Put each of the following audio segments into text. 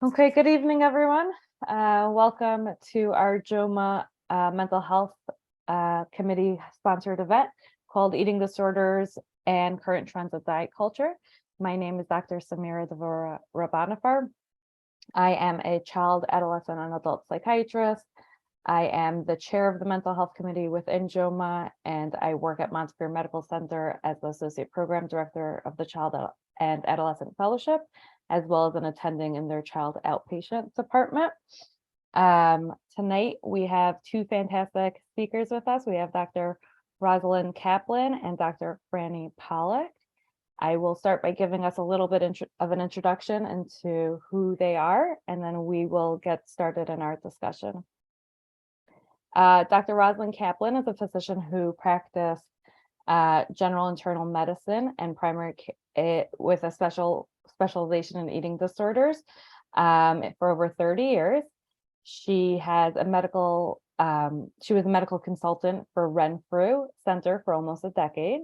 Okay, good evening, everyone. Welcome to our JOMA Mental Health Committee sponsored event called Eating Disorders and Current Trends of Diet Culture. My name is Dr. Samira Devora Rabanafar. I am a child, adolescent, and adult psychiatrist. I am the chair of the Mental Health Committee within JOMA, and I work at Montefiore Medical Center as the Associate Program Director of the Child and Adolescent Fellowship, as well as an attending in their child outpatient department. Tonight, we have two fantastic speakers with us. We have Dr. Rosalind Kaplan and Dr. Franny Pollock. I will start by giving us a little bit of an introduction into who they are, and then we will get started in our discussion. Dr. Rosalind Kaplan is a physician who practiced general internal medicine and primary care with a specialization in eating disorders for over 30 years. She was a medical consultant for Renfrew Center for almost a decade.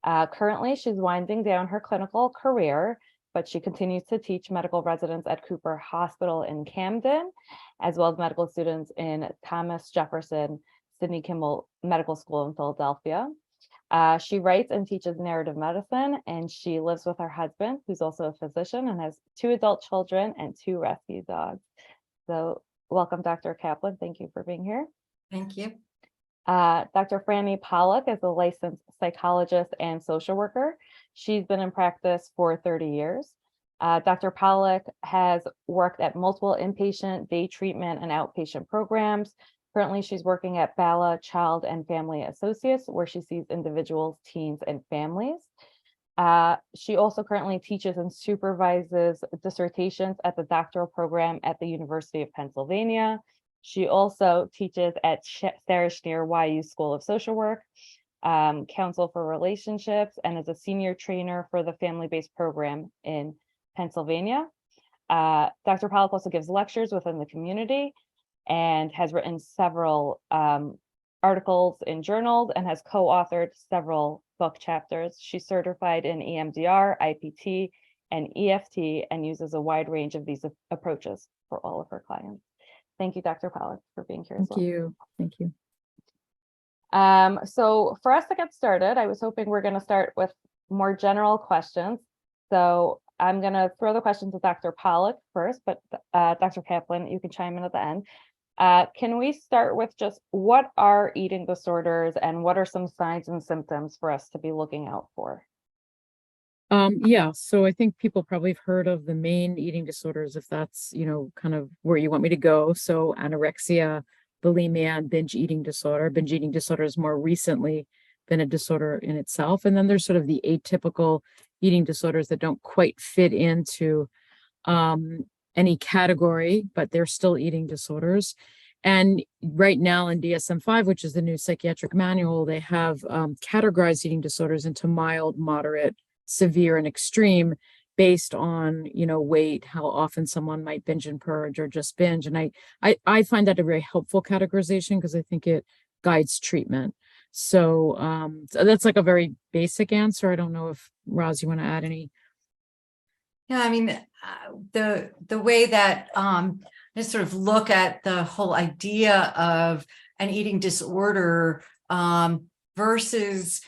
Currently, she's winding down her clinical career, but she continues to teach medical residents at Cooper Hospital in Camden, as well as medical students in Thomas Jefferson Sidney Kimmel Medical School in Philadelphia. She writes and teaches narrative medicine, and she lives with her husband, who's also a physician, and has 2 adult children and 2 rescue dogs. So welcome, Dr. Kaplan. Thank you for being here. Thank you. Dr. Franny Pollock is a licensed psychologist and social worker. She's been in practice for 30 years. Dr. Pollock has worked at multiple inpatient, day treatment, and outpatient programs. Currently, she's working at Bala Child and Family Associates, where she sees individuals, teens, and families. She also currently teaches and supervises dissertations at the doctoral program at the University of Pennsylvania. She also teaches at Sarah Schneer YU School of Social Work, Council for Relationships, and is a senior trainer for the family-based program in Pennsylvania. Dr. Pollock also gives lectures within the community and has written several articles in journals and has co-authored several book chapters. She's certified in EMDR, IPT, and EFT, and uses a wide range of these approaches for all of her clients. Thank you, Dr. Pollock, for being here as well. Thank you. So for us to get started, I was hoping we're going to start with more general questions. So I'm going to throw the questions to Dr. Pollock first, but Dr. Kaplan, you can chime in at the end. Can we start with just what are eating disorders and what are some signs and symptoms for us to be looking out for? Yeah, so I think people probably have heard of the main eating disorders, if that's, kind of where you want me to go. So anorexia, bulimia, and binge eating disorder. Binge eating disorder has more recently been a disorder in itself. And then there's sort of the atypical eating disorders that don't quite fit into any category, but they're still eating disorders. And right now in DSM-5, which is the new psychiatric manual, they have categorized eating disorders into mild, moderate, severe, and extreme based on, weight, how often someone might binge and purge or just binge. And I find that a very helpful categorization because I think it guides treatment. So that's like a very basic answer. I don't know if Roz, you want to add any? Yeah, I mean, the way that I sort of look at the whole idea of an eating disorder versus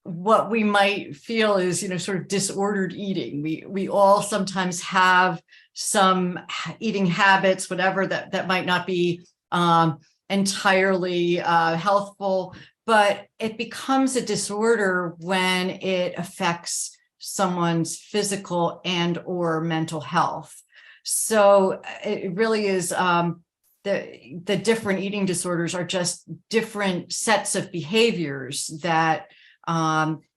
what we might feel is, sort of disordered eating. We all sometimes have some eating habits, whatever, that might not be entirely healthful, but it becomes a disorder when it affects someone's physical and or mental health. So it really is the different eating disorders are just different sets of behaviors that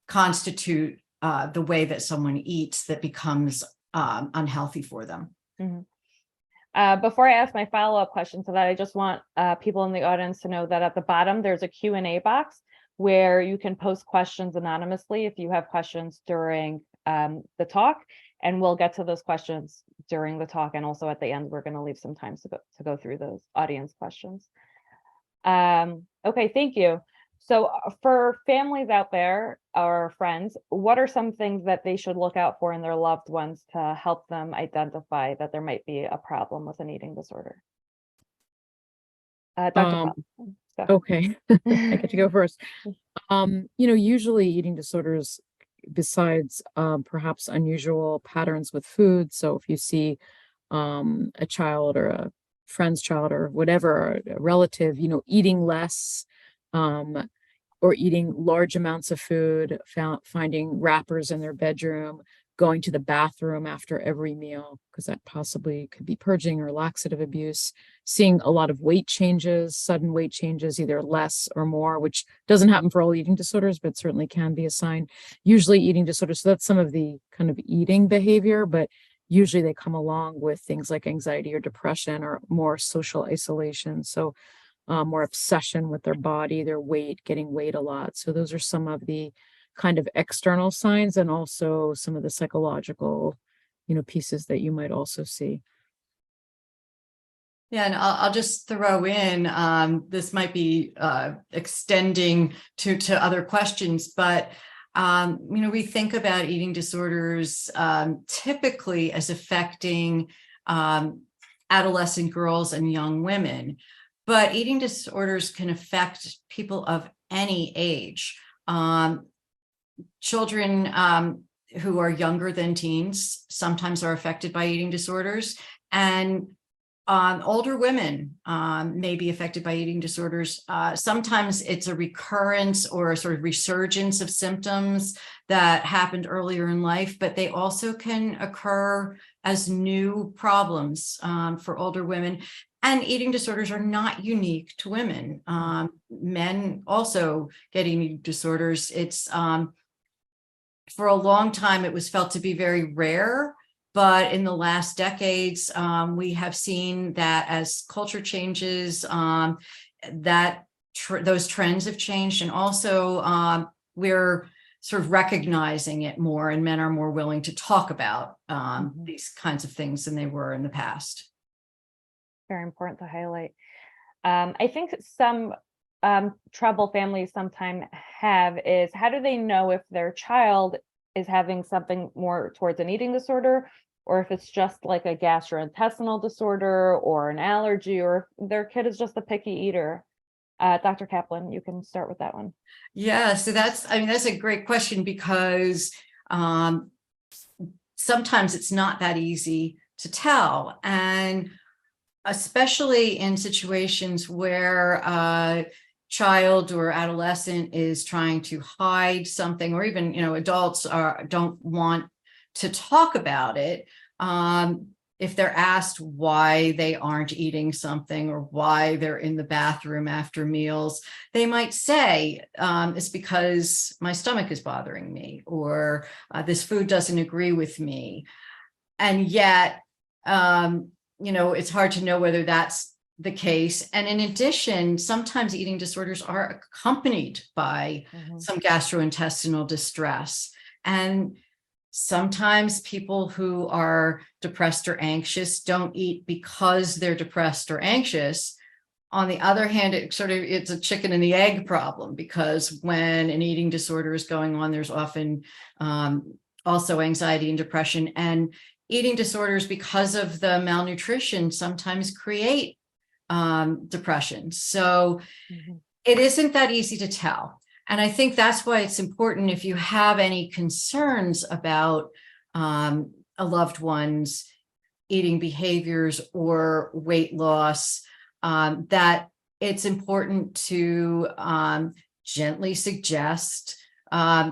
constitute the way that someone eats that becomes unhealthy for them. Mm-hmm. Before I ask my follow-up question to that, I just want people in the audience to know that at the bottom, there's a Q&A box where you can post questions anonymously if you have questions during the talk, and we'll get to those questions during the talk. And also at the end, we're going to leave some time to go through those audience questions. Okay, thank you. So for families out there or friends, what are some things that they should look out for in their loved ones to help them identify that there might be a problem with an eating disorder? Dr. Um, Paul, go okay, I ahead. get to go first. Usually eating disorders, besides perhaps unusual patterns with food. So if you see a child or a friend's child or whatever, or a relative, eating less, um, or eating large amounts of food, finding wrappers in their bedroom, going to the bathroom after every meal, because that possibly could be purging or laxative abuse, seeing a lot of weight changes, sudden weight changes, either less or more, which doesn't happen for all eating disorders, but certainly can be a sign. Usually eating disorders, so that's some of the kind of eating behavior, but usually they come along with things like anxiety or depression or more social isolation. So more obsession with their body, their weight, getting weighed a lot. So those are some of the kind of external signs, and also some of the psychological, pieces that you might also see. Yeah, and I'll just throw in, this might be extending to other questions, but we think about eating disorders typically as affecting adolescent girls and young women, but eating disorders can affect people of any age. Children who are younger than teens sometimes are affected by eating disorders, and older women may be affected by eating disorders. Sometimes it's a recurrence or a sort of resurgence of symptoms that happened earlier in life, but they also can occur as new problems for older women. And eating disorders are not unique to women. Men also get eating disorders. It's for a long time, it was felt to be very rare. But in the last decades, we have seen that as culture changes, that those trends have changed. And also we're sort of recognizing it more, and men are more willing to talk about these kinds of things than they were in the past. Very important to highlight. I think some trouble families sometimes have is, how do they know if their child is having something more towards an eating disorder, or if it's just like a gastrointestinal disorder or an allergy, or if their kid is just a picky eater? Dr. Kaplan, you can start with that one. Yeah, so that's a great question, because sometimes it's not that easy to tell. And especially in situations where a child or adolescent is trying to hide something, or even, adults don't want to talk about it. If they're asked why they aren't eating something, or why they're in the bathroom after meals, they might say, it's because my stomach is bothering me, or this food doesn't agree with me. And yet, it's hard to know whether that's the case. And in addition, sometimes eating disorders are accompanied by some gastrointestinal distress. And sometimes people who are depressed or anxious don't eat because they're depressed or anxious. On the other hand, it's a chicken and the egg problem, because when an eating disorder is going on, there's often also anxiety and depression. And eating disorders, because of the malnutrition, sometimes create depression. So it isn't that easy to tell. And I think that's why it's important, if you have any concerns about a loved one's eating behaviors or weight loss, that it's important to gently suggest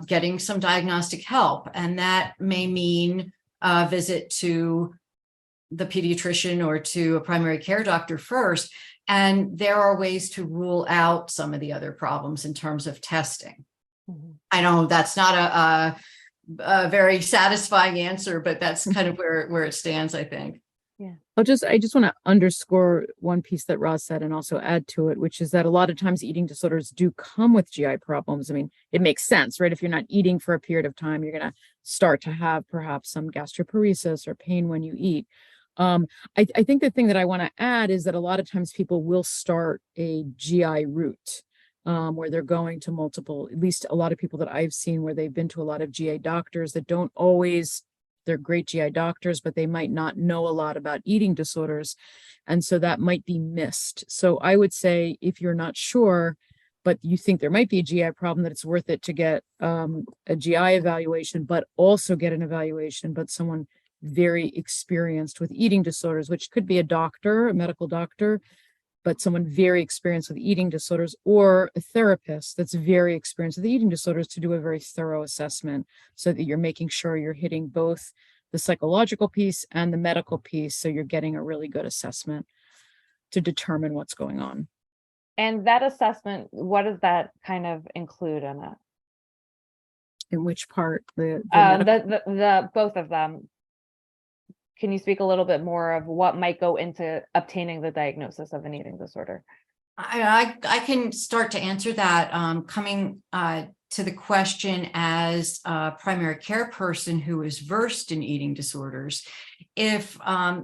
getting some diagnostic help. And that may mean a visit to the pediatrician or to a primary care doctor first. And there are ways to rule out some of the other problems in terms of testing. I know that's not a very satisfying answer, but that's kind of where it stands, I think. Yeah. I just want to underscore one piece that Roz said, and also add to it, which is that a lot of times eating disorders do come with GI problems. I mean, it makes sense, right? If you're not eating for a period of time, you're going to start to have perhaps some gastroparesis or pain when you eat. I think the thing that I want to add is that a lot of times people will start a GI route. where they're going to multiple, at least a lot of people that I've seen where they've been to a lot of GI doctors that don't always, they're great GI doctors, but they might not know a lot about eating disorders. And so that might be missed. So I would say if you're not sure, but you think there might be a GI problem, that it's worth it to get a GI evaluation, but also get an evaluation, but someone very experienced with eating disorders, which could be a doctor, a medical doctor, but someone very experienced with eating disorders, or a therapist that's very experienced with eating disorders to do a very thorough assessment so that you're making sure you're hitting both the psychological piece and the medical piece. So you're getting a really good assessment to determine what's going on. And that assessment, what does that kind of include in it? In which part? The The both of them. Can you speak a little bit more of what might go into obtaining the diagnosis of an eating disorder? I can start to answer that, coming to the question as a primary care person who is versed in eating disorders. If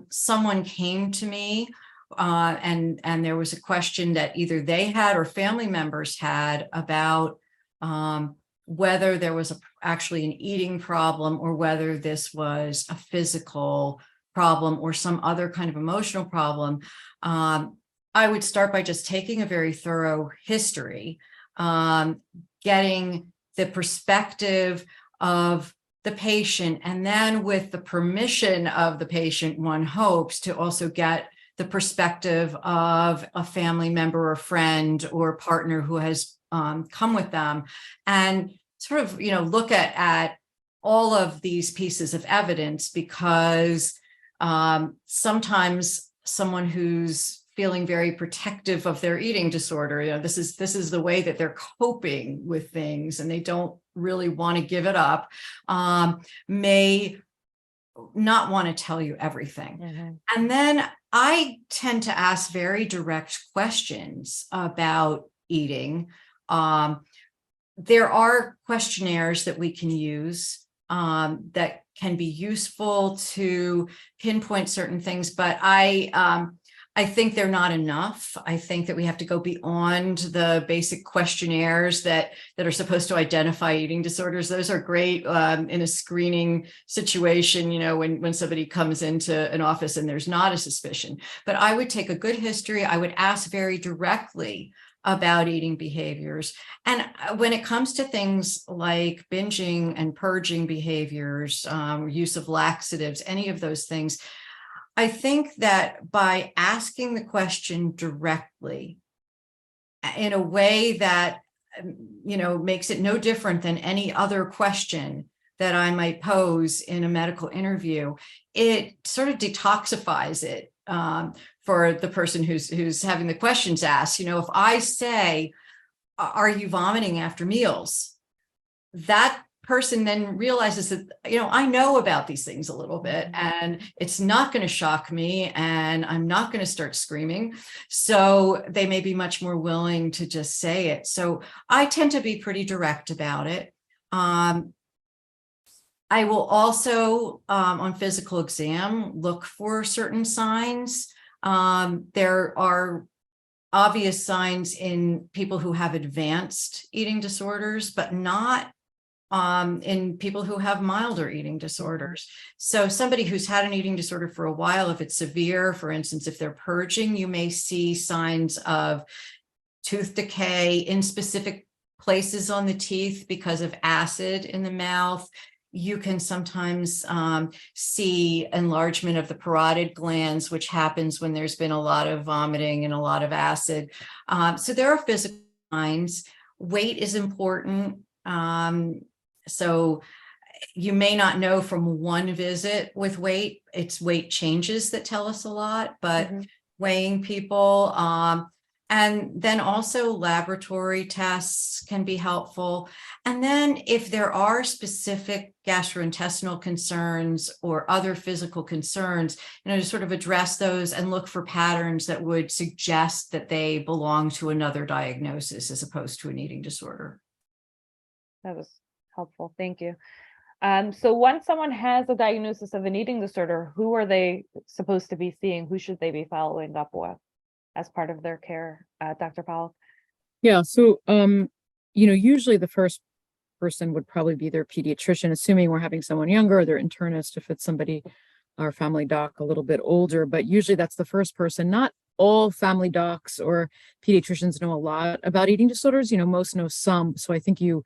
someone came to me and there was a question that either they had or family members had about whether there was actually an eating problem or whether this was a physical problem or some other kind of emotional problem, I would start by just taking a very thorough history, getting the perspective of the patient, and then with the permission of the patient, one hopes to also get the perspective of a family member or friend or partner who has come with them, and sort of, look at all of these pieces of evidence, because sometimes someone who's feeling very protective of their eating disorder, this is the way that they're coping with things and they don't really want to give it up, may not want to tell you everything. Mm-hmm. And then I tend to ask very direct questions about eating. There are questionnaires that we can use that can be useful to pinpoint certain things, but I think they're not enough. I think that we have to go beyond the basic questionnaires that are supposed to identify eating disorders. Those are great in a screening situation, when somebody comes into an office and there's not a suspicion. But I would take a good history. I would ask very directly about eating behaviors. And when it comes to things like binging and purging behaviors, use of laxatives, any of those things, I think that by asking the question directly in a way that, makes it no different than any other question that I might pose in a medical interview, it sort of detoxifies it for the person who's having the questions asked. If I say, "Are you vomiting after meals?" that person then realizes that, I know about these things a little bit, and it's not going to shock me, and I'm not going to start screaming. So they may be much more willing to just say it. So I tend to be pretty direct about it. I will also, on physical exam, look for certain signs. There are obvious signs in people who have advanced eating disorders, but not in people who have milder eating disorders. So somebody who's had an eating disorder for a while, if it's severe, for instance, if they're purging, you may see signs of tooth decay in specific places on the teeth because of acid in the mouth. You can sometimes see enlargement of the parotid glands, which happens when there's been a lot of vomiting and a lot of acid. So there are physical signs. Weight is important. So you may not know from one visit with weight, it's weight changes that tell us a lot, but weighing people, and then also laboratory tests can be helpful. And then if there are specific gastrointestinal concerns or other physical concerns, to sort of address those and look for patterns that would suggest that they belong to another diagnosis as opposed to an eating disorder. That was helpful. Thank you. So once someone has a diagnosis of an eating disorder, who are they supposed to be seeing? Who should they be following up with as part of their care, Dr. Powell? Yeah, so usually the first person would probably be their pediatrician, assuming we're having someone younger, or their internist if it's somebody, our family doc, a little bit older, but usually that's the first person. Not all family docs or pediatricians know a lot about eating disorders. Most know some. So I think you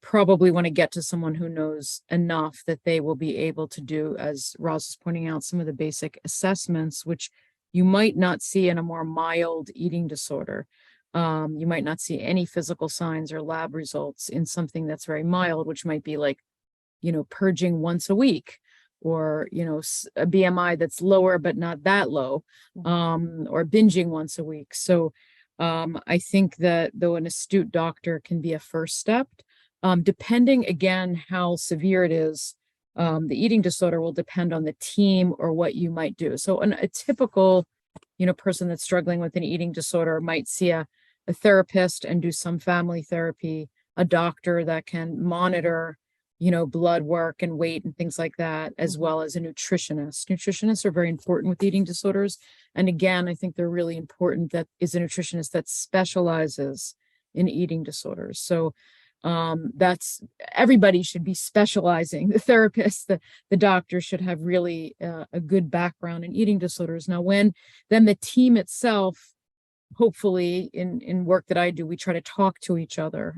probably want to get to someone who knows enough that they will be able to do, as Roz is pointing out, some of the basic assessments, which you might not see in a more mild eating disorder. You might not see any physical signs or lab results in something that's very mild, which might be like, purging once a week, or, a BMI that's lower, but not that low, or binging once a week. So I think that though an astute doctor can be a first step, depending again how severe it is, the eating disorder will depend on the team or what you might do. So a typical, person that's struggling with an eating disorder might see a therapist and do some family therapy, a doctor that can monitor, blood work and weight and things like that, as well as a nutritionist. Nutritionists are very important with eating disorders. And again, I think they're really important that is a nutritionist that specializes in eating disorders. So that's everybody should be specializing. The therapist, the doctor should have really a good background in eating disorders. Now, then the team itself, hopefully in work that I do, we try to talk to each other,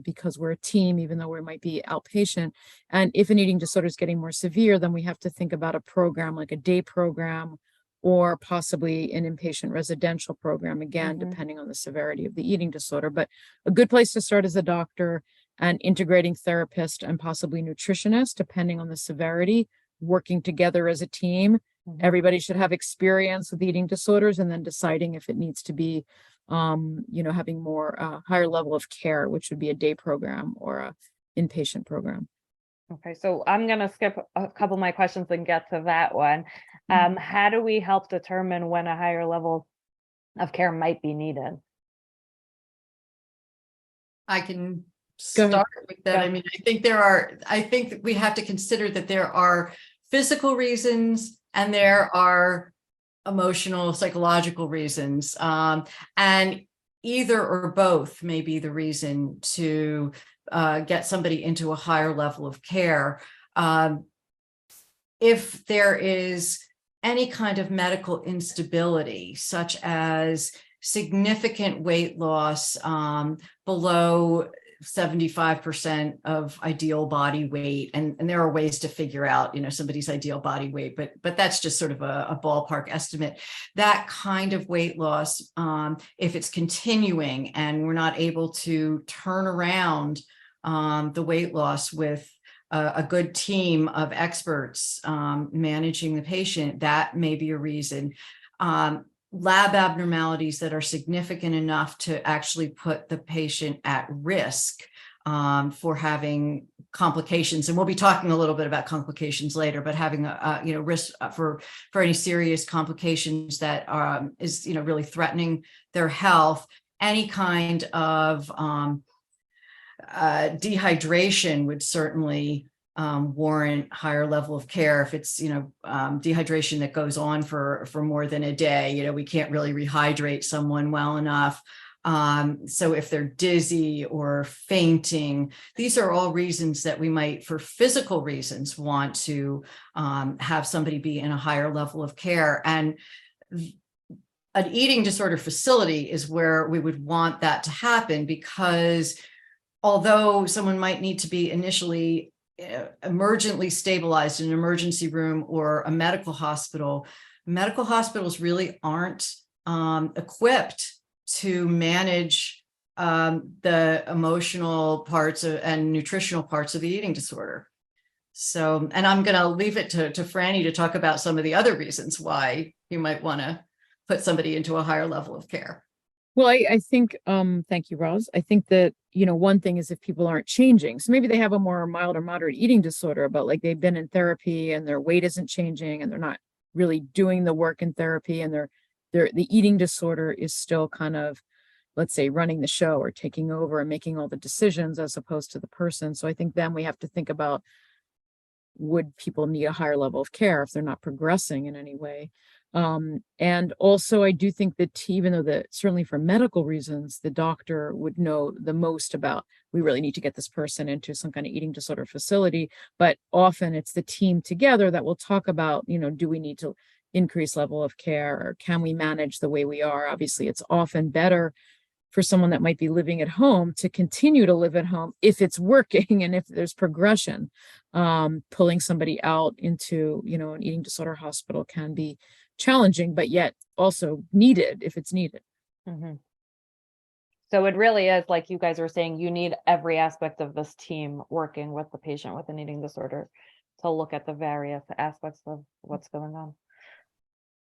because we're a team, even though we might be outpatient. And if an eating disorder is getting more severe, then we have to think about a program like a day program, or possibly an inpatient residential program, again, depending on the severity of the eating disorder. But a good place to start is a doctor and integrating therapist and possibly nutritionist, depending on the severity, working together as a team. Everybody should have experience with eating disorders, and then deciding if it needs to be, having more higher level of care, which would be a day program or a inpatient program. Okay, so I'm going to skip a couple of my questions and get to that one. How do we help determine when a higher level of care might be needed? I can Go ahead. start with that. I mean, I think that we have to consider that there are physical reasons and there are emotional, psychological reasons. And either or both may be the reason to get somebody into a higher level of care. If there is any kind of medical instability, such as significant weight loss below 75% of ideal body weight, and there are ways to figure out, somebody's ideal body weight, but that's just sort of a ballpark estimate. That kind of weight loss, if it's continuing and we're not able to turn around the weight loss with a good team of experts managing the patient, that may be a reason. Lab abnormalities that are significant enough to actually put the patient at risk for having complications. And we'll be talking a little bit about complications later, but having a risk for any serious complications that is really threatening their health. Any kind of dehydration would certainly warrant higher level of care. If it's dehydration that goes on for more than a day, we can't really rehydrate someone well enough. So if they're dizzy or fainting, these are all reasons that we might, for physical reasons, want to have somebody be in a higher level of care. And an eating disorder facility is where we would want that to happen, because although someone might need to be initially emergently stabilized in an emergency room or a medical hospital, medical hospitals really aren't equipped to manage the emotional parts and nutritional parts of the eating disorder. So, and I'm going to leave it to Franny to talk about some of the other reasons why you might want to put somebody into a higher level of care. Well, I think, thank you, Roz. I think that, one thing is if people aren't changing. So maybe they have a more mild or moderate eating disorder, but like they've been in therapy and their weight isn't changing and they're not really doing the work in therapy, and the eating disorder is still kind of, let's say, running the show or taking over and making all the decisions as opposed to the person. So I think then we have to think about, would people need a higher level of care if they're not progressing in any way? And also, I do think that even though certainly for medical reasons, the doctor would know the most about, we really need to get this person into some kind of eating disorder facility. But often it's the team together that will talk about, do we need to increase level of care, or can we manage the way we are? Obviously, it's often better for someone that might be living at home to continue to live at home if it's working and if there's progression. Pulling somebody out into, an eating disorder hospital can be challenging, but yet also needed if it's needed. Mm-hmm. So it really is, like you guys were saying, you need every aspect of this team working with the patient with an eating disorder to look at the various aspects of what's going on.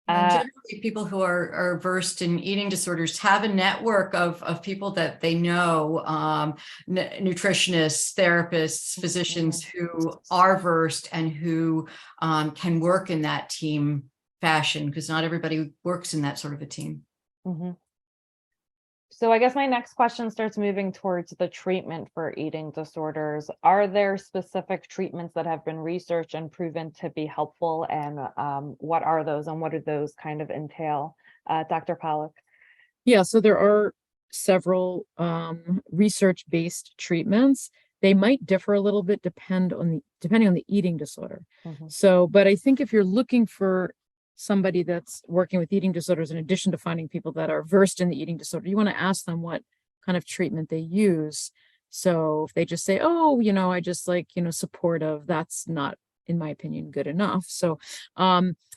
And generally, people who are versed in eating disorders have a network of people that they know, nutritionists, therapists, physicians who are versed and who can work in that team fashion, because not everybody works in that sort of a team. Mm-hmm. So I guess my next question starts moving towards the treatment for eating disorders. Are there specific treatments that have been researched and proven to be helpful? And what are those, and what do those kind of entail? Dr. Pollack? Yeah, so there are several research-based treatments. They might differ a little bit depending on the eating disorder. Mm-hmm. So, but I think if you're looking for somebody that's working with eating disorders, in addition to finding people that are versed in the eating disorder, you want to ask them what kind of treatment they use. So if they just say, oh, I just like, supportive, that's not, in my opinion, good enough. So,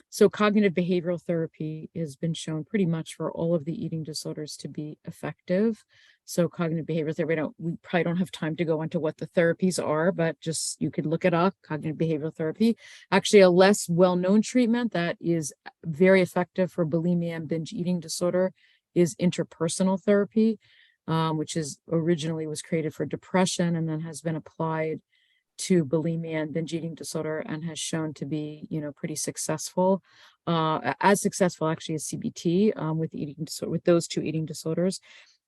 so cognitive behavioral therapy has been shown pretty much for all of the eating disorders to be effective. So cognitive behavioral therapy, we probably don't have time to go into what the therapies are, but just you could look it up, cognitive behavioral therapy. Actually, a less well-known treatment that is very effective for bulimia and binge eating disorder is interpersonal therapy, which originally was created for depression and then has been applied to bulimia and binge eating disorder and has shown to be, pretty successful, as successful actually as CBT with those two eating disorders.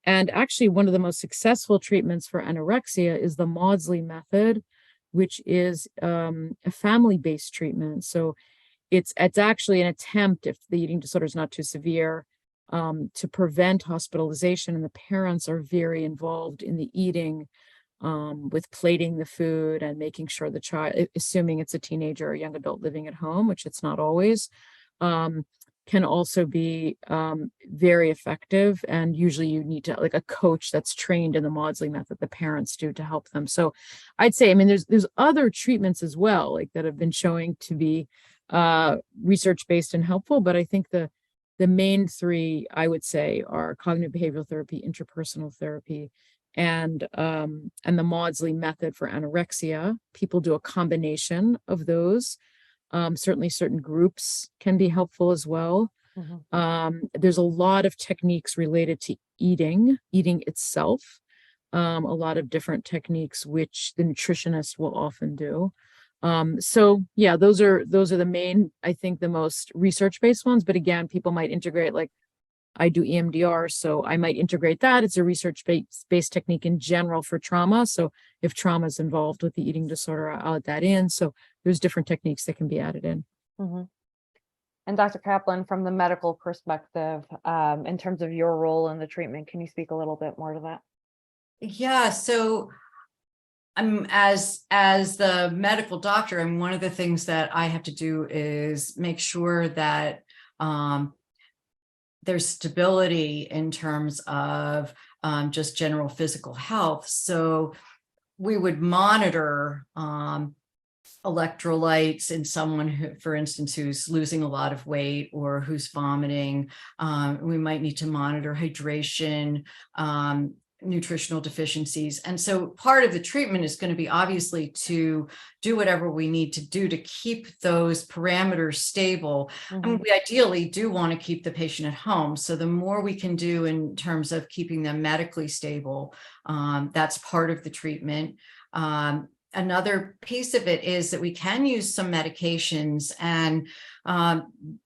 And actually, one of the most successful treatments for anorexia is the Maudsley method, which is a family-based treatment. So it's actually an attempt, if the eating disorder is not too severe, to prevent hospitalization, and the parents are very involved in the eating, with plating the food and making sure the child, assuming it's a teenager or young adult living at home, which it's not always, can also be very effective. And usually you need to like a coach that's trained in the Maudsley method, the parents do, to help them. So I'd say, there's other treatments as well, like that have been showing to be research-based and helpful. But I think the main three, I would say, are cognitive behavioral therapy, interpersonal therapy, and the Maudsley method for anorexia. People do a combination of those. Certainly certain groups can be helpful as well. Mm-hmm. There's a lot of techniques related to eating itself, a lot of different techniques, which the nutritionist will often do. So yeah, those are the main, I think, the most research-based ones. But again, people might integrate, like I do EMDR, so I might integrate that. It's a research-based technique in general for trauma. So if trauma is involved with the eating disorder, I'll add that in. So there's different techniques that can be added in. Mm-hmm. And Dr. Kaplan, from the medical perspective, in terms of your role in the treatment, can you speak a little bit more to that? Yeah, so as the medical doctor, one of the things that I have to do is make sure that there's stability in terms of just general physical health. So we would monitor electrolytes in someone who, for instance, who's losing a lot of weight or who's vomiting. We might need to monitor hydration, nutritional deficiencies. And so part of the treatment is going to be obviously to do whatever we need to do to keep those parameters stable. Mm-hmm. And we ideally do want to keep the patient at home. So the more we can do in terms of keeping them medically stable, that's part of the treatment. Another piece of it is that we can use some medications, and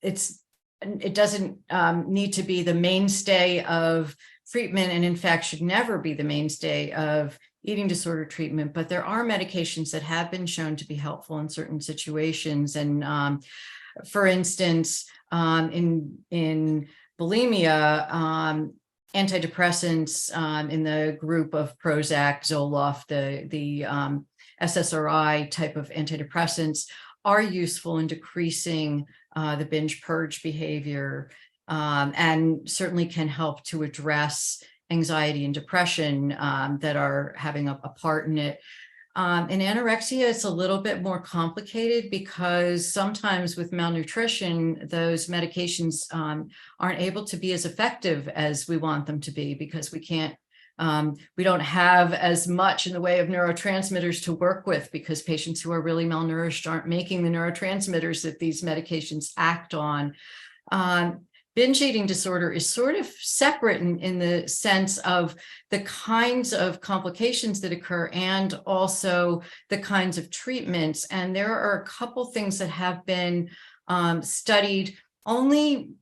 it doesn't need to be the mainstay of treatment, and in fact should never be the mainstay of eating disorder treatment, but there are medications that have been shown to be helpful in certain situations. And for instance, in bulimia, antidepressants in the group of Prozac, Zoloft, the SSRI type of antidepressants are useful in decreasing the binge purge behavior, and certainly can help to address anxiety and depression that are having a part in it. In anorexia, it's a little bit more complicated because sometimes with malnutrition, those medications aren't able to be as effective as we want them to be, because we don't have as much in the way of neurotransmitters to work with, because patients who are really malnourished aren't making the neurotransmitters that these medications act on. Binge eating disorder is sort of separate in the sense of the kinds of complications that occur and also the kinds of treatments. And there are a couple things that have been studied only,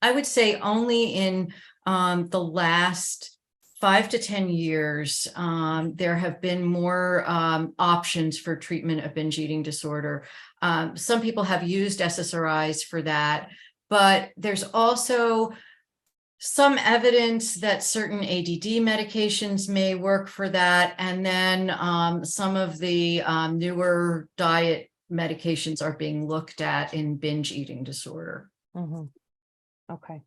I would say only in the last 5 to 10 years. There have been more options for treatment of binge eating disorder. Some people have used SSRIs for that. But there's also some evidence that certain ADD medications may work for that. And then some of the newer diet medications are being looked at in binge eating disorder. Mm-hmm. Okay.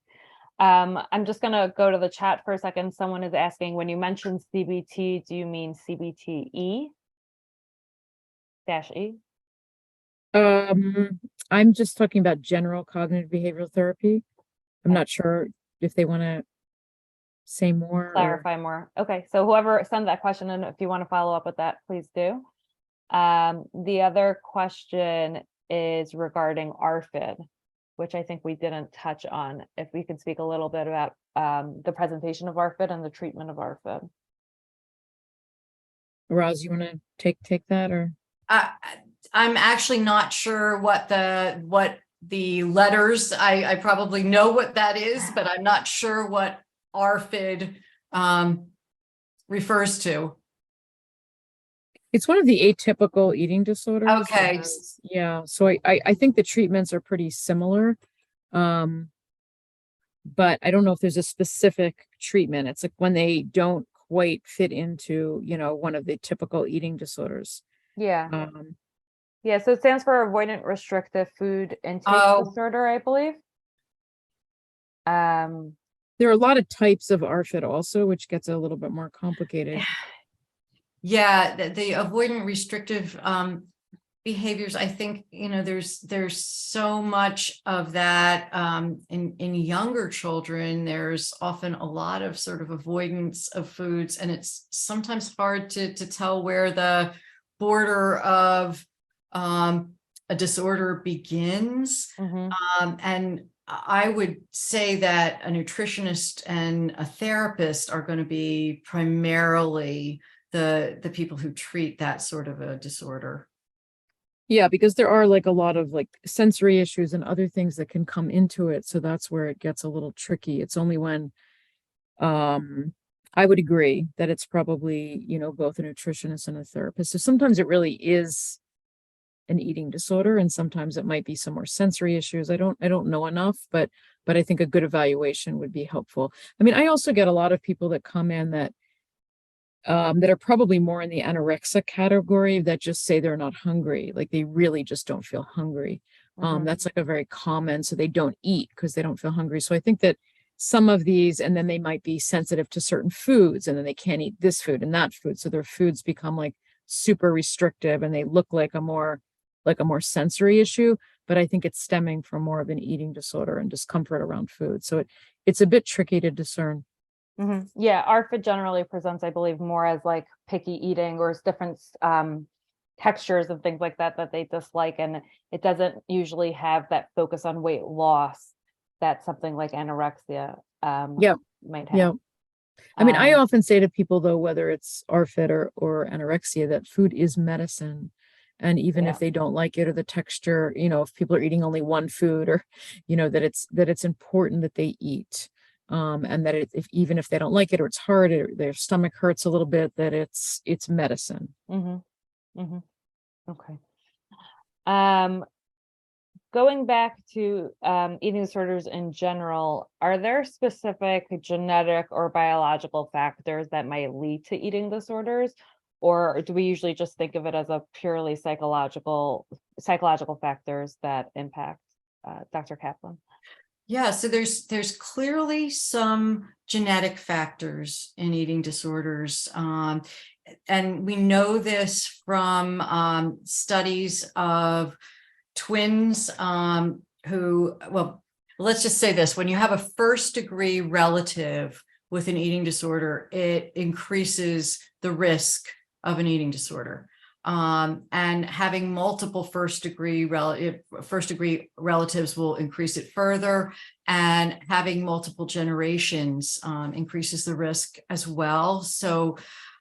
I'm just going to go to the chat for a second. Someone is asking, when you mention CBT, do you mean CBT-E? -E? I'm just talking about general cognitive behavioral therapy. I'm not sure if they want to say more. Clarify more. Okay, so whoever sent that question, and if you want to follow up with that, please do. The other question is regarding ARFID, which I think we didn't touch on. If we could speak a little bit about the presentation of ARFID and the treatment of ARFID. Roz, you want to take that, or? I'm actually not sure what the letters, I probably know what that is, but I'm not sure what ARFID refers to. It's one of the atypical eating disorders. Okay. Yeah. So I think the treatments are pretty similar. But I don't know if there's a specific treatment. It's like when they don't quite fit into, one of the typical eating disorders. Yeah. Yeah, so it stands for avoidant restrictive food intake disorder, I believe. There are a lot of types of ARFID also, which gets a little bit more complicated. Yeah, the avoidant restrictive behaviors, I think, there's so much of that in younger children. There's often a lot of sort of avoidance of foods, and it's sometimes hard to tell where the border of a disorder begins. Mm-hmm. And I would say that a nutritionist and a therapist are going to be primarily the people who treat that sort of a disorder. Yeah, because there are like a lot of like sensory issues and other things that can come into it. So that's where it gets a little tricky. It's only when I would agree that it's probably, both a nutritionist and a therapist. So sometimes it really is an eating disorder, and sometimes it might be some more sensory issues. I don't know enough, but I think a good evaluation would be helpful. I mean, I also get a lot of people that come in that are probably more in the anorexia category, that just say they're not hungry. Like they really just don't feel hungry. Mm-hmm. That's like a very common, so they don't eat because they don't feel hungry. So I think that some of these, and then they might be sensitive to certain foods, and then they can't eat this food and that food. So their foods become like super restrictive, and they look like a more sensory issue. But I think it's stemming from more of an eating disorder and discomfort around food. So it's a bit tricky to discern. Mm-hmm. Yeah, ARFID generally presents, I believe, more as like picky eating or different textures and things like that they dislike, and it doesn't usually have that focus on weight loss that something like anorexia might have. Yeah. I mean, I often say to people, though, whether it's ARFID or anorexia, that food is medicine. And even if they don't like it or the texture, if people are eating only one food, or, that it's important that they eat. And that even if they don't like it, or it's hard, or their stomach hurts a little bit, that it's medicine. Mm-hmm. Mm-hmm. Okay. going back to eating disorders in general, are there specific genetic or biological factors that might lead to eating disorders? Or do we usually just think of it as a purely psychological factors that impact Dr. Kaplan? Yeah, so there's clearly some genetic factors in eating disorders. And we know this from studies of twins well, let's just say this: when you have a first degree relative with an eating disorder, it increases the risk of an eating disorder. And having multiple first degree relatives will increase it further, and having multiple generations increases the risk as well. So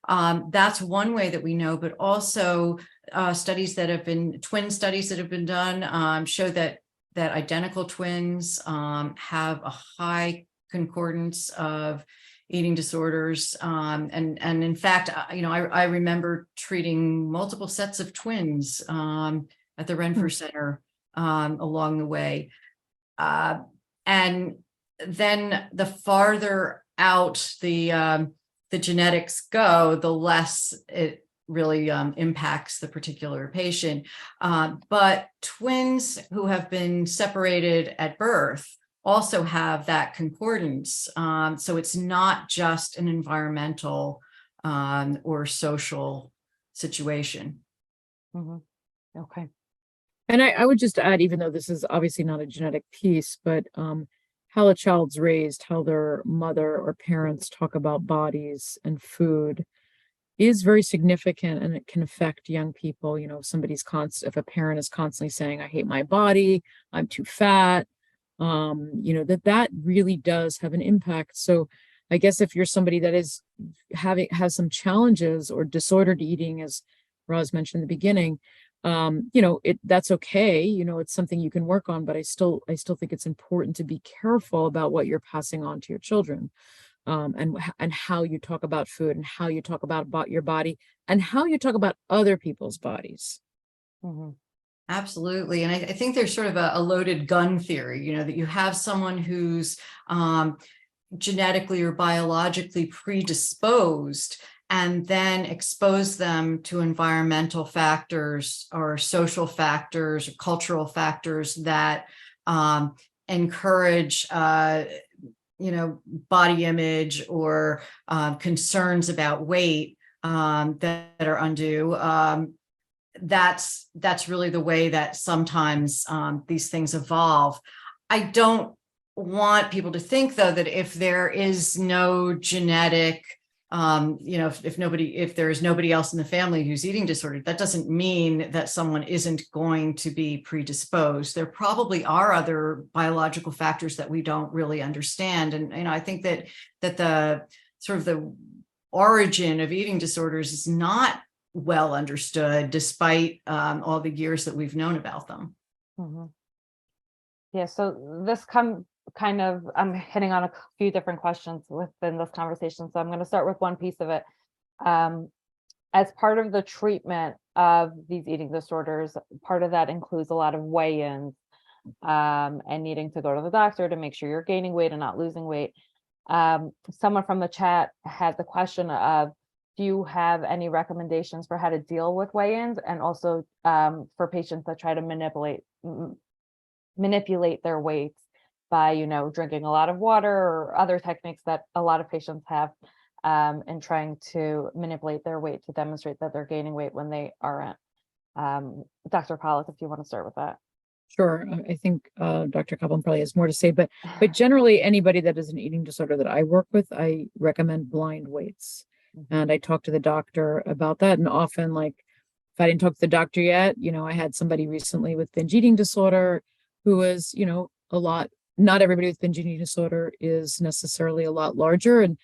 that's one way that we know, but also twin studies that have been done show that identical twins have a high concordance of eating disorders. And in fact, I remember treating multiple sets of twins at the Renfrew Center along the way. And then the farther out the genetics go, the less it really impacts the particular patient. But twins who have been separated at birth also have that concordance. So it's not just an environmental or social situation. Mm-hmm. Okay. And I would just add, even though this is obviously not a genetic piece, but how a child's raised, how their mother or parents talk about bodies and food is very significant, and it can affect young people. If a parent is constantly saying, I hate my body, I'm too fat, that really does have an impact. So I guess if you're somebody that has some challenges or disordered eating, as Roz mentioned in the beginning, that's okay. It's something you can work on, but I still think it's important to be careful about what you're passing on to your children, and how you talk about food, and how you talk about your body, and how you talk about other people's bodies. Mm-hmm. Absolutely. And I think there's sort of a loaded gun theory, that you have someone who's genetically or biologically predisposed, and then expose them to environmental factors or social factors or cultural factors that encourage body image or concerns about weight that are undue. That's really the way that sometimes these things evolve. I don't want people to think, though, that if there is no genetic, if there is nobody else in the family who's eating disorder, that doesn't mean that someone isn't going to be predisposed. There probably are other biological factors that we don't really understand. And, I think that the sort of the origin of eating disorders is not well understood, despite all the years that we've known about them. Mm-hmm. Yeah, so this I'm hitting on a few different questions within this conversation. So I'm going to start with one piece of it. As part of the treatment of these eating disorders, part of that includes a lot of weigh-ins and needing to go to the doctor to make sure you're gaining weight and not losing weight. Someone from the chat had the question of, do you have any recommendations for how to deal with weigh-ins, and also for patients that try to manipulate their weights by, drinking a lot of water or other techniques that a lot of patients have in trying to manipulate their weight to demonstrate that they're gaining weight when they aren't. Dr. Pollack, if you want to start with that. Sure. I think Dr. Kaplan probably has more to say, but generally anybody that has an eating disorder that I work with, I recommend blind weights. Mm-hmm. And I talk to the doctor about that. And often, like, if I didn't talk to the doctor yet, I had somebody recently with binge eating disorder who was, not everybody with binge eating disorder is necessarily a lot larger, and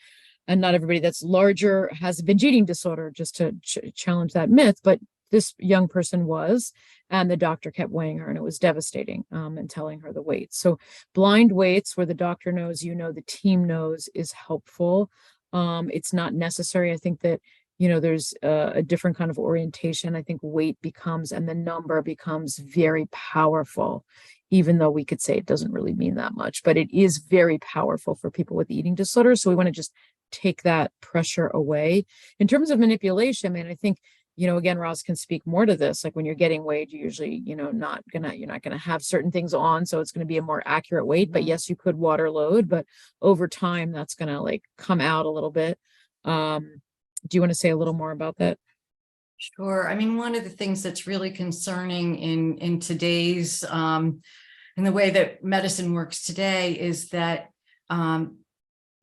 not everybody that's larger has a binge eating disorder, just to challenge that myth. But this young person was, and the doctor kept weighing her, and it was devastating, and telling her the weight. So blind weights, where the doctor knows, the team knows, is helpful. It's not necessary. I think that, there's a different kind of orientation. I think weight becomes, and the number becomes very powerful, even though we could say it doesn't really mean that much, but it is very powerful for people with eating disorders. So we want to just take that pressure away. In terms of manipulation, I mean, I think, again, Ross can speak more to this. Like when you're getting weighed, you're usually, you're not gonna have certain things on. So it's going to be a more accurate weight, but yes, you could water load, but over time that's going to like come out a little bit. Do you want to say a little more about that? Sure. I mean, one of the things that's really concerning in today's in the way that medicine works today is that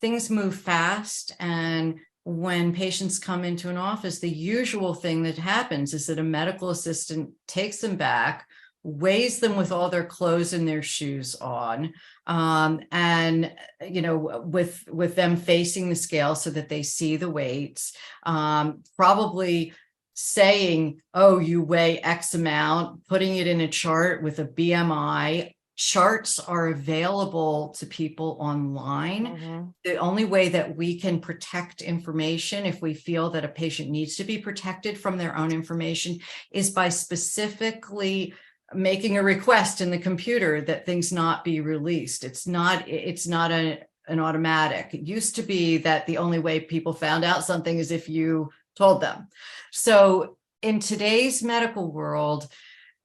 things move fast, and when patients come into an office, the usual thing that happens is that a medical assistant takes them back, weighs them with all their clothes and their shoes on, and with them facing the scale so that they see the weights, probably saying, oh, you weigh X amount, putting it in a chart with a BMI. Charts are available to people online. The only way that we can protect information, if we feel that a patient needs to be protected from their own information, is by specifically making a request in the computer that things not be released. It's not an automatic. It used to be that the only way people found out something is if you told them. So in today's medical world,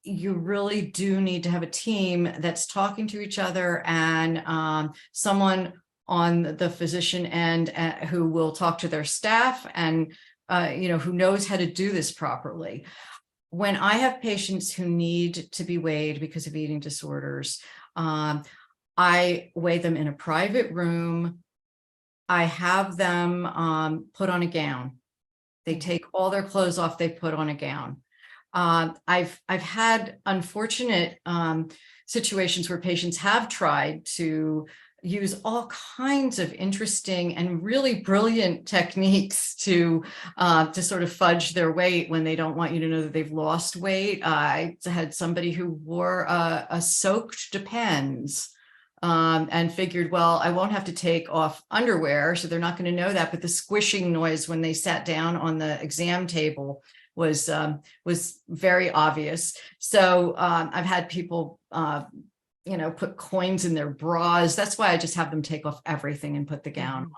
you really do need to have a team that's talking to each other, and someone on the physician end who will talk to their staff, and who knows how to do this properly. When I have patients who need to be weighed because of eating disorders, I weigh them in a private room. I have them put on a gown. They take all their clothes off, they put on a gown. I've had unfortunate situations where patients have tried to use all kinds of interesting and really brilliant techniques to sort of fudge their weight when they don't want you to know that they've lost weight. I had somebody who wore a soaked Depends and figured, well, I won't have to take off underwear, so they're not going to know that. But the squishing noise when they sat down on the exam table was very obvious. So I've had people put coins in their bras. That's why I just have them take off everything and put the gown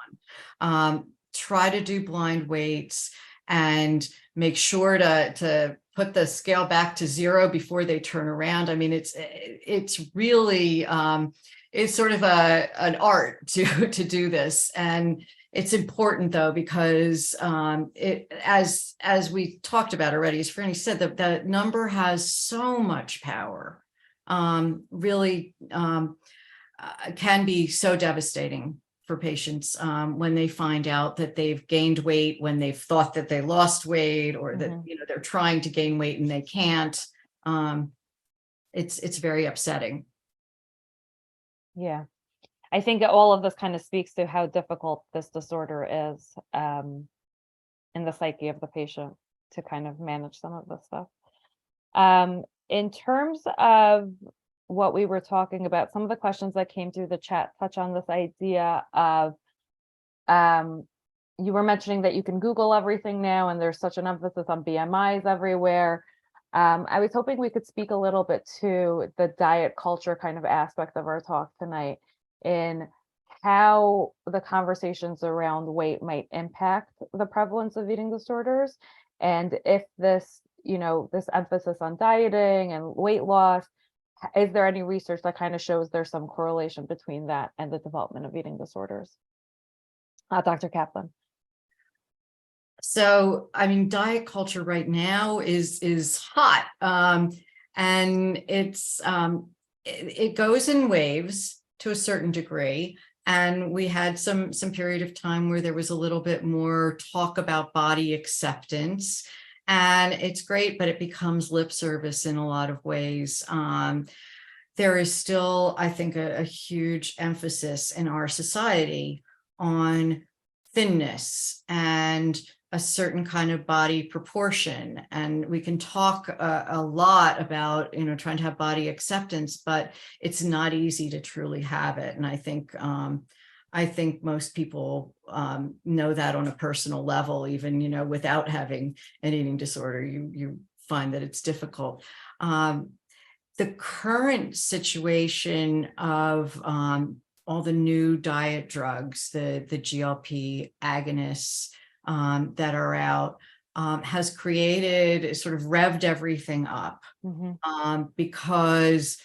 on. Try to do blind weights and make sure to put the scale back to 0 before they turn around. I mean, it's really it's sort of an art to do this. And it's important though, because as we talked about already, as Franny said, the number has so much power. Really can be so devastating for patients when they find out that they've gained weight, when they've thought that they lost weight, or that they're trying to gain weight and they can't. It's very upsetting. Yeah, I think all of this kind of speaks to how difficult this disorder is in the psyche of the patient to kind of manage some of this stuff. In terms of what we were talking about, some of the questions that came through the chat touch on this idea of, you were mentioning that you can Google everything now, and there's such an emphasis on BMIs everywhere. I was hoping we could speak a little bit to the diet culture kind of aspect of our talk tonight, in how the conversations around weight might impact the prevalence of eating disorders, and if this, this emphasis on dieting and weight loss, is there any research that kind of shows there's some correlation between that and the development of eating disorders? Dr. Kaplan. So, I mean, diet culture right now is hot, and it goes in waves to a certain degree. And we had some period of time where there was a little bit more talk about body acceptance, and it's great, but it becomes lip service in a lot of ways. There is still, I think, a huge emphasis in our society on thinness and a certain kind of body proportion. And we can talk a lot about, trying to have body acceptance, but it's not easy to truly have it. And I think I think most people know that on a personal level, even, without having an eating disorder, you find that it's difficult. The current situation of all the new diet drugs, the GLP agonists that are out, has created, sort of revved everything up, because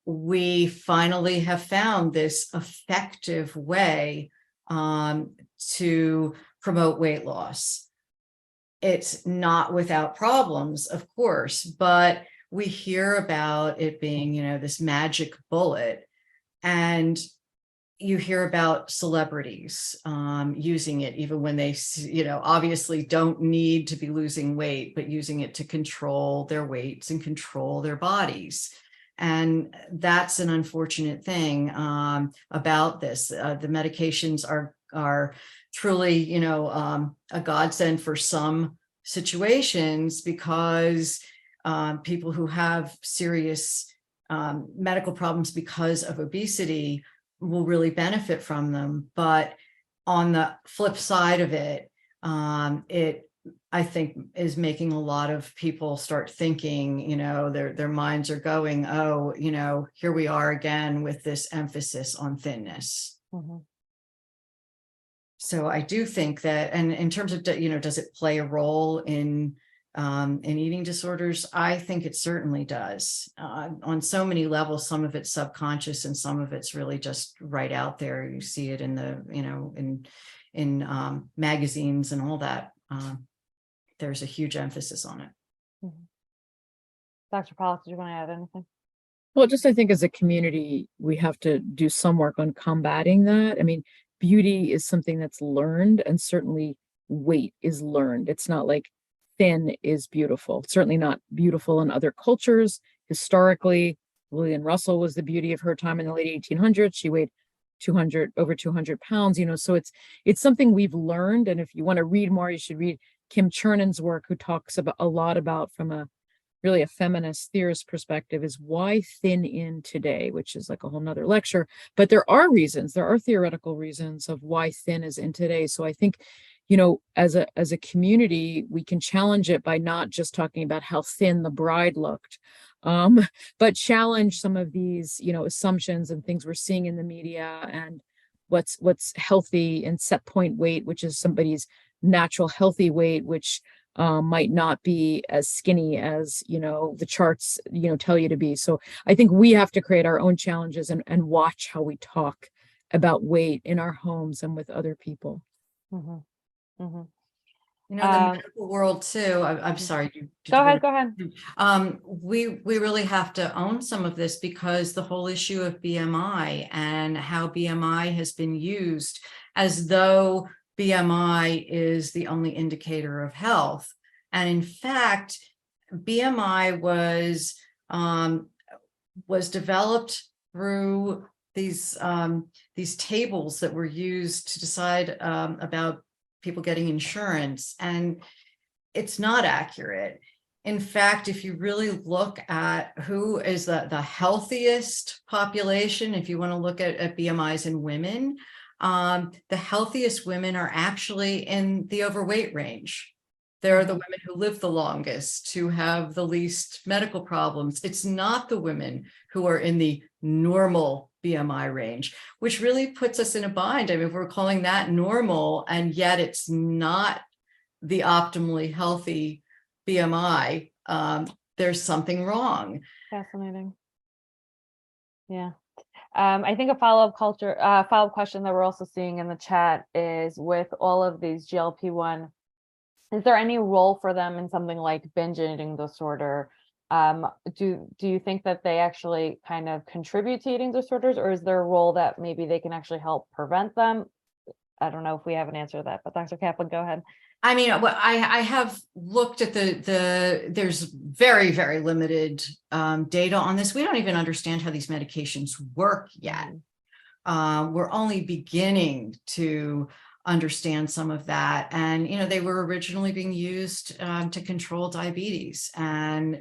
we finally have found this effective way to promote weight loss. It's not without problems, of course, but we hear about it being, this magic bullet, and you hear about celebrities using it, even when they, obviously don't need to be losing weight, but using it to control their weights and control their bodies. And that's an unfortunate thing about this. The medications are truly, a godsend for some situations, because people who have serious medical problems because of obesity will really benefit from them. But on the flip side of it, I think is making a lot of people start thinking, their minds are going, oh, here we are again with this emphasis on thinness. So I do think that, and in terms of, does it play a role in eating disorders? I think it certainly does. On so many levels, some of it's subconscious and some of it's really just right out there. You see it in the, in magazines and all that. There's a huge emphasis on it. Dr. Pollack, did you want to add anything? Well, just I think as a community, we have to do some work on combating that. I mean, beauty is something that's learned, and certainly weight is learned. It's not like thin is beautiful. It's certainly not beautiful in other cultures. Historically, Lillian Russell was the beauty of her time in the late 1800s. She weighed over 200 pounds, so it's something we've learned. And if you want to read more, you should read Kim Chernon's work, who talks about a lot about, from a really a feminist theorist perspective, is why thin in today, which is like a whole nother lecture. But there are theoretical reasons of why thin is in today. So I think, as a community, we can challenge it by not just talking about how thin the bride looked, but challenge some of these, assumptions and things we're seeing in the media, and what's healthy and set point weight, which is somebody's natural healthy weight, which might not be as skinny as, the charts, tell you to be. So I think we have to create our own challenges and watch how we talk about weight in our homes and with other people. The medical world too. I'm sorry. Go ahead. We really have to own some of this, because the whole issue of BMI and how BMI has been used as though BMI is the only indicator of health. And in fact, BMI was developed through these tables that were used to decide about people getting insurance, and it's not accurate. In fact, if you really look at who is the healthiest population, if you want to look at BMIs in women, the healthiest women are actually in the overweight range. They're the women who live the longest, who have the least medical problems. It's not the women who are in the normal BMI range, which really puts us in a bind. I mean, if we're calling that normal, and yet it's not the optimally healthy BMI, there's something wrong. Fascinating. Yeah. I think a follow-up question that we're also seeing in the chat is, with all of these GLP-1, is there any role for them in something like binge eating disorder? Do you think that they actually kind of contribute to eating disorders, or is there a role that maybe they can actually help prevent them? I don't know if we have an answer to that, but Dr. Kaplan, go ahead. I mean, I have looked at there's very, very limited data on this. We don't even understand how these medications work yet. We're only beginning to understand some of that. And, they were originally being used to control diabetes, and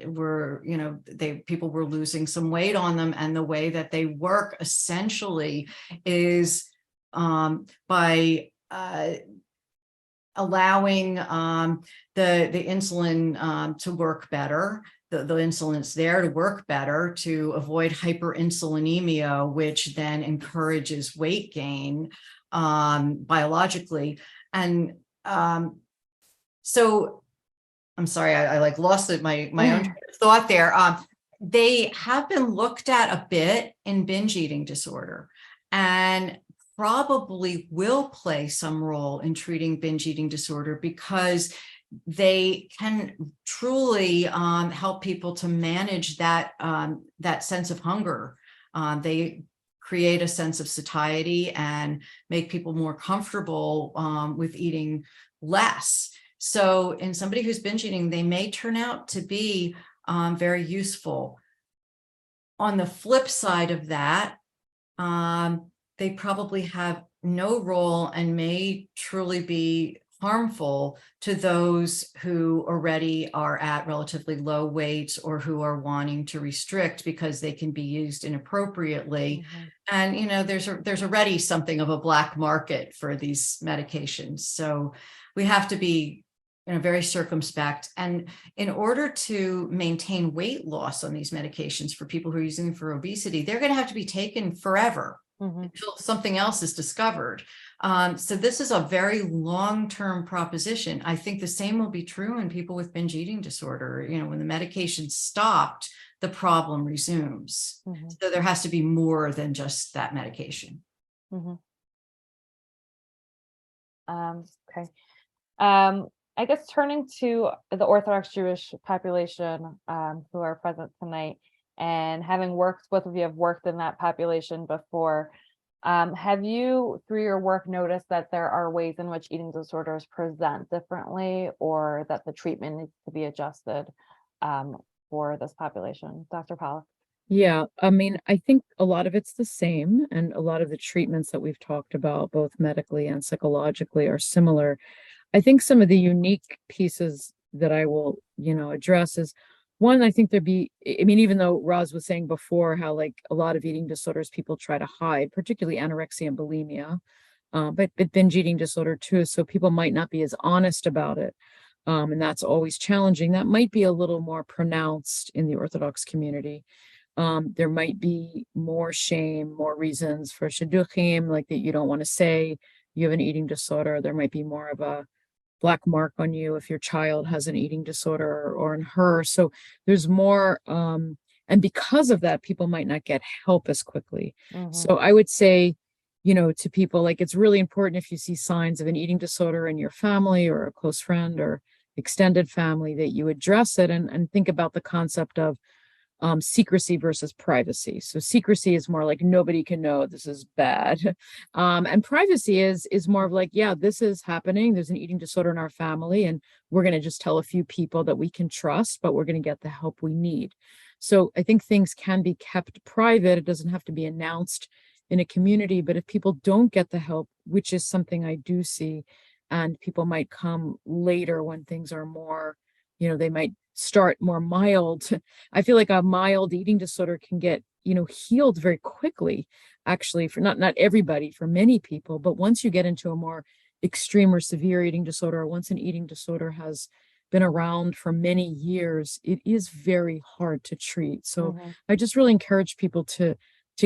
people were losing some weight on them. And the way that they work essentially is by allowing the insulin to work better. The insulin's there to work better to avoid hyperinsulinemia, which then encourages weight gain biologically. And so I'm sorry, I like lost my own train of thought there. They have been looked at a bit in binge eating disorder, and probably will play some role in treating binge eating disorder, because they can truly help people to manage that sense of hunger. They create a sense of satiety and make people more comfortable with eating less. So in somebody who's binge eating, they may turn out to be very useful. On the flip side of that, they probably have no role and may truly be harmful to those who already are at relatively low weights or who are wanting to restrict, because they can be used inappropriately. And, you know, there's already something of a black market for these medications. So we have to be, you know, very circumspect. And in order to maintain weight loss on these medications for people who are using them for obesity, they're going to have to be taken forever until something else is discovered. So this is a very long-term proposition. I think the same will be true in people with binge eating disorder. You know, when the medication stopped, the problem resumes. So there has to be more than just that medication. Okay. I guess turning to the Orthodox Jewish population who are present tonight, and having worked, both of you have worked in that population before. Have you, through your work, noticed that there are ways in which eating disorders present differently, or that the treatment needs to be adjusted for this population? Dr. Pollack? Yeah, I mean, I think a lot of it's the same, and a lot of the treatments that we've talked about, both medically and psychologically, are similar. I think some of the unique pieces that I will, address is, one, I think even though Roz was saying before how like a lot of eating disorders people try to hide, particularly anorexia and bulimia, but binge eating disorder too. So people might not be as honest about it. And that's always challenging. That might be a little more pronounced in the Orthodox community. There might be more shame, more reasons for shidduchim, like that you don't want to say you have an eating disorder. There might be more of a black mark on you if your child has an eating disorder or in her. So there's more, and because of that, people might not get help as quickly. So I would say, to people, like, it's really important if you see signs of an eating disorder in your family or a close friend or extended family, that you address it and think about the concept of secrecy versus privacy. So secrecy is more like nobody can know this is bad. And privacy is more of like, yeah, this is happening. There's an eating disorder in our family, and we're going to just tell a few people that we can trust, but we're going to get the help we need. So I think things can be kept private. It doesn't have to be announced in a community, but if people don't get the help, which is something I do see, and people might come later when things are more, they might start more mild. I feel like a mild eating disorder can get, healed very quickly, actually, for not everybody, for many people. But once you get into a more extreme or severe eating disorder, or once an eating disorder has been around for many years, it is very hard to treat. So I just really encourage people to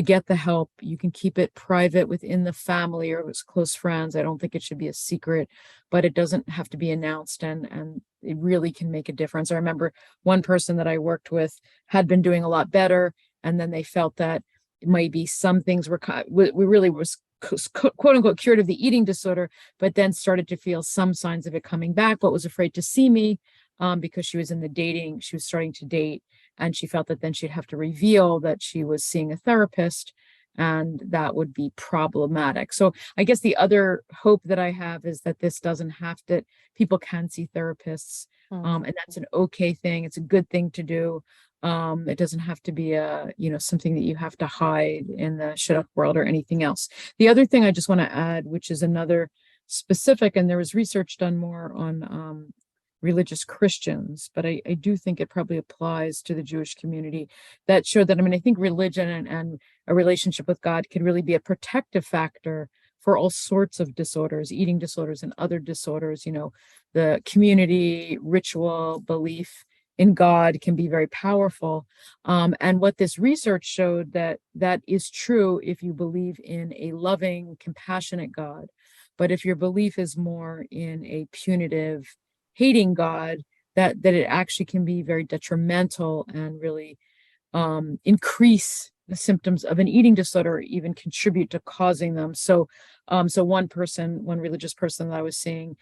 get the help. You can keep it private within the family or with close friends. I don't think it should be a secret, but it doesn't have to be announced, and it really can make a difference. I remember one person that I worked with had been doing a lot better, and then they felt that maybe some things we really was quote unquote cured of the eating disorder, but then started to feel some signs of it coming back, but was afraid to see me because she was she was starting to date. And she felt that then she'd have to reveal that she was seeing a therapist, and that would be problematic. So I guess the other hope that I have is that this doesn't have to, people can see therapists, and that's an okay thing. It's a good thing to do. It doesn't have to be something that you have to hide in the shut up world or anything else. The other thing I just want to add, which is another specific, and there was research done more on religious Christians, but I do think it probably applies to the Jewish community, that showed that, I think religion and a relationship with God could really be a protective factor for all sorts of disorders, eating disorders and other disorders. The community, ritual, belief in God can be very powerful. And what this research showed that is true if you believe in a loving, compassionate God. But if your belief is more in a punitive, hating God, that it actually can be very detrimental and really increase the symptoms of an eating disorder or even contribute to causing them. So one religious person that I was seeing,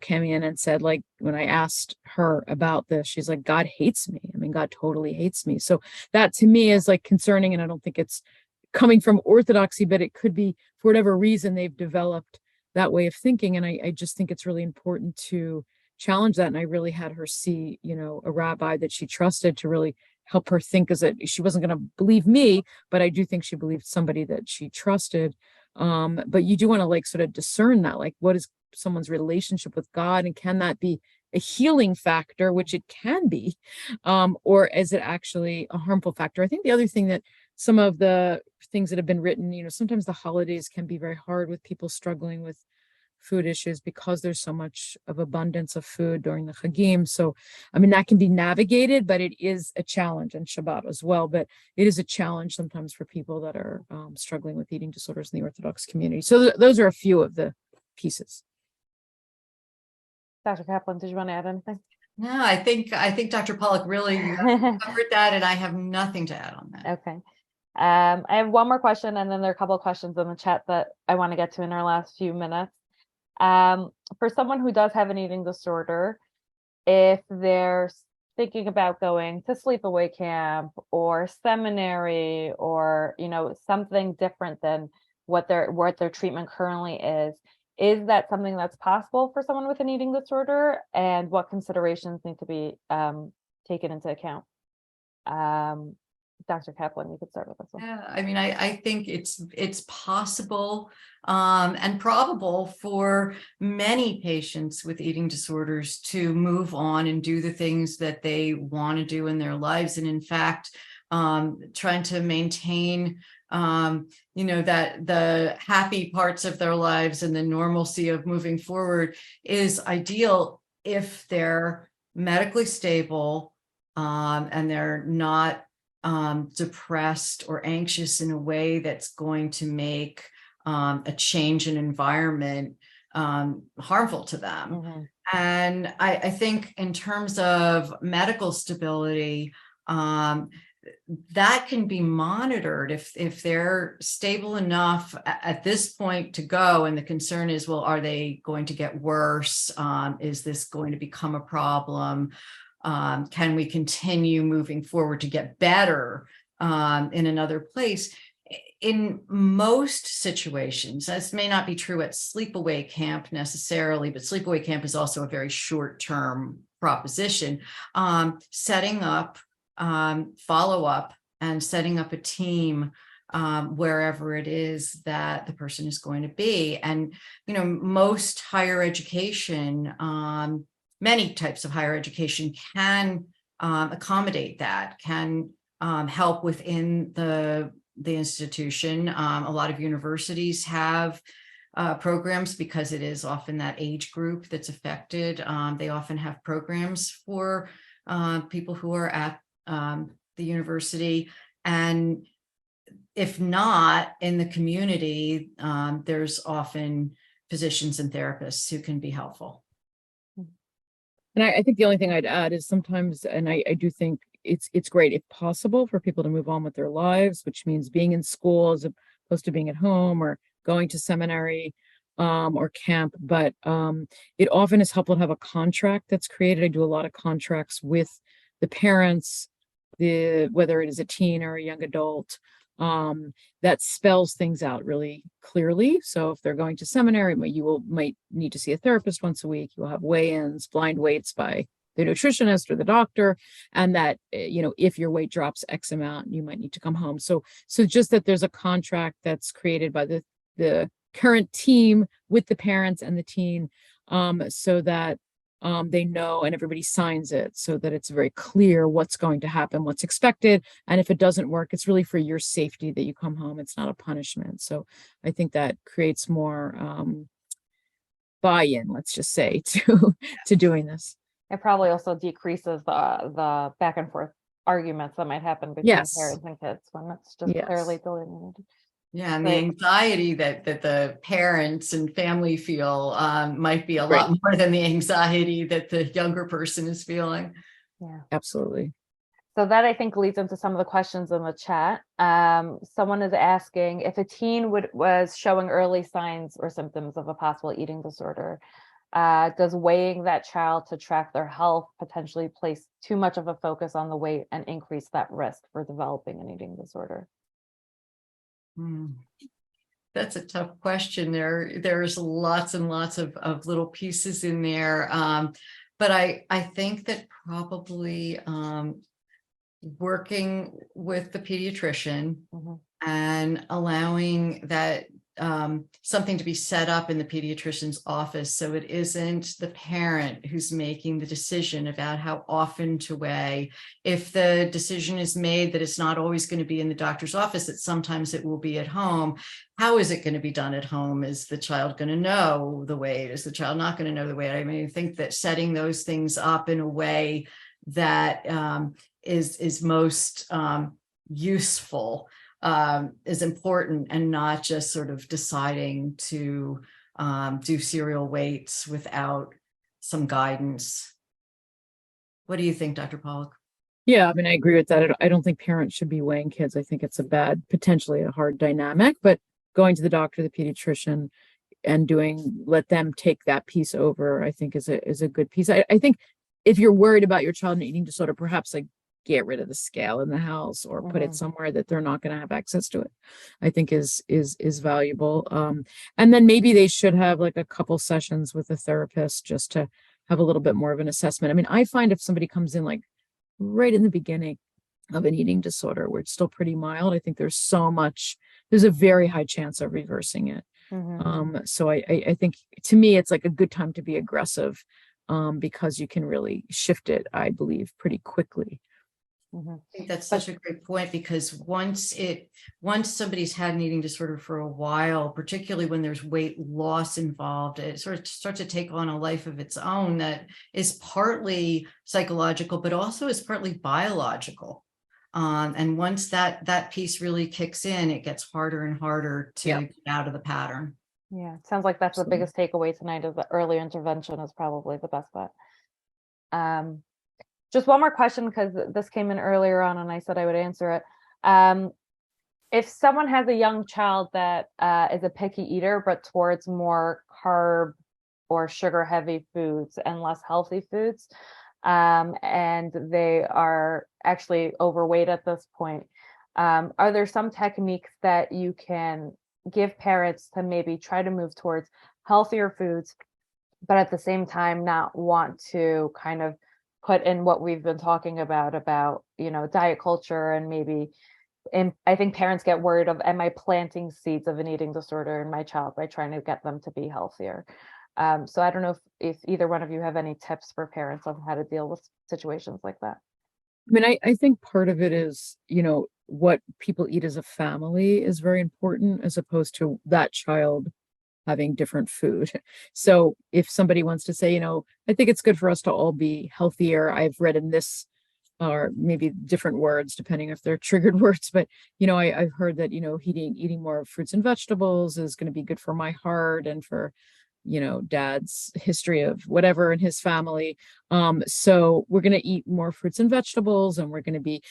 came in and said, like, when I asked her about this, she's like, God hates me. I mean, God totally hates me. So that to me is like concerning. And I don't think it's coming from orthodoxy, but it could be for whatever reason they've developed that way of thinking. And I just think it's really important to challenge that. And I really had her see, a rabbi that she trusted to really help her think, as that she wasn't going to believe me, but I do think she believed somebody that she trusted. But you do want to like sort of discern that, like, what is someone's relationship with God, and can that be a healing factor, which it can be, or is it actually a harmful factor? I think the other thing that some of the things that have been written, sometimes the holidays can be very hard with people struggling with food issues because there's so much of abundance of food during the Chagim. So, I mean, that can be navigated, but it is a challenge, and Shabbat as well. But it is a challenge sometimes for people that are struggling with eating disorders in the Orthodox community. So those are a few of the pieces. Dr. Kaplan, did you want to add anything? No, I think Dr. Pollock really covered that, and I have nothing to add on that. Okay. I have one more question, and then there are a couple of questions in the chat that I want to get to in our last few minutes. For someone who does have an eating disorder, if they're thinking about going to sleepaway camp or seminary, or something different than what their treatment currently is that something that's possible for someone with an eating disorder, and what considerations need to be taken into account? Dr. Kaplan, you could start with this one. Yeah, I mean, I think it's possible and probable for many patients with eating disorders to move on and do the things that they want to do in their lives. And in fact, trying to maintain, that the happy parts of their lives and the normalcy of moving forward is ideal if they're medically stable and they're not depressed or anxious in a way that's going to make a change in environment harmful to them. Mm-hmm. And I think in terms of medical stability, that can be monitored if they're stable enough at this point to go. And the concern is, well, are they going to get worse? Is this going to become a problem? Can we continue moving forward to get better in another place? In most situations, this may not be true at sleepaway camp necessarily, but sleepaway camp is also a very short-term proposition. Setting up follow-up and setting up a team wherever it is that the person is going to be. And, most higher education, many types of higher education can accommodate that, can help within the institution. A lot of universities have programs because it is often that age group that's affected. They often have programs for people who are at the university. And if not in the community, there's often physicians and therapists who can be helpful. And I think the only thing I'd add is sometimes, and I do think it's great if possible for people to move on with their lives, which means being in school as opposed to being at home or going to seminary or camp. But it often is helpful to have a contract that's created. I do a lot of contracts with the parents, whether it is a teen or a young adult, that spells things out really clearly. So if they're going to seminary, you might need to see a therapist once a week. You'll have weigh-ins, blind weights by the nutritionist or the doctor, and that if your weight drops X amount, you might need to come home. So just that there's a contract that's created by the current team with the parents and the teen, so that they know, and everybody signs it so that it's very clear what's going to happen, what's expected. And if it doesn't work, it's really for your safety that you come home. It's not a punishment. So I think that creates more buy-in, let's just say, to doing this. It probably also decreases the back and forth arguments that might happen between Yes. parents and kids when it's just Yes. clearly delineated. Yeah, and the Right. anxiety that the parents and family feel might be a Right. lot more than the anxiety that the younger person is feeling. Yeah. Absolutely. So that I think leads into some of the questions in the chat. Someone is asking if a teen was showing early signs or symptoms of a possible eating disorder, does weighing that child to track their health potentially place too much of a focus on the weight and increase that risk for developing an eating disorder? That's a tough question. There's lots and lots of little pieces in there. But I think that probably working with the pediatrician Mhm. and allowing that something to be set up in the pediatrician's office so it isn't the parent who's making the decision about how often to weigh. If the decision is made that it's not always going to be in the doctor's office, that sometimes it will be at home, how is it going to be done at home? Is the child going to know the weight? Is the child not going to know the weight? I mean, I think that setting those things up in a way that is most useful is important, and not just sort of deciding to do serial weights without some guidance. What do you think, Dr. Pollock? Yeah, I mean, I agree with that. I don't think parents should be weighing kids. I think it's potentially a hard dynamic, but going to the doctor, the pediatrician, and let them take that piece over, I think is a good piece. I think if you're worried about your child and eating disorder, perhaps like get rid of the scale in the house or put it somewhere that they're not going to have access to it, I think is valuable. And then maybe they should have like a couple sessions with a therapist just to have a little bit more of an assessment. I mean, I find if somebody comes in like right in the beginning of an eating disorder where it's still pretty mild, I think there's a very high chance of reversing it. So I think to me, it's like a good time to be aggressive because you can really shift it, I believe, pretty quickly. I think that's such a great point, because once somebody's had an eating disorder for a while, particularly when there's weight loss involved, it sort of starts to take on a life of its own that is partly psychological, but also is partly biological. And once that piece really kicks in, it gets harder and harder to get out of the pattern. Yeah, it sounds like that's the biggest takeaway tonight, is that early intervention is probably the best bet. Just one more question, because this came in earlier on and I said I would answer it. If someone has a young child that is a picky eater, but towards more carb or sugar heavy foods and less healthy foods, and they are actually overweight at this point, are there some techniques that you can give parents to maybe try to move towards healthier foods, but at the same time not want to kind of put in what we've been talking about, diet culture, and maybe, and I think parents get worried of, am I planting seeds of an eating disorder in my child by trying to get them to be healthier? So I don't know if either one of you have any tips for parents on how to deal with situations like that. I mean, I think part of it is, what people eat as a family is very important, as opposed to that child having different food. So if somebody wants to say, I think it's good for us to all be healthier. I've read in this, or maybe different words, depending if they're triggered words, but, I've heard that, eating more fruits and vegetables is going to be good for my heart and for, dad's history of whatever in his family. So we're going to eat more fruits and vegetables, and we're going to be,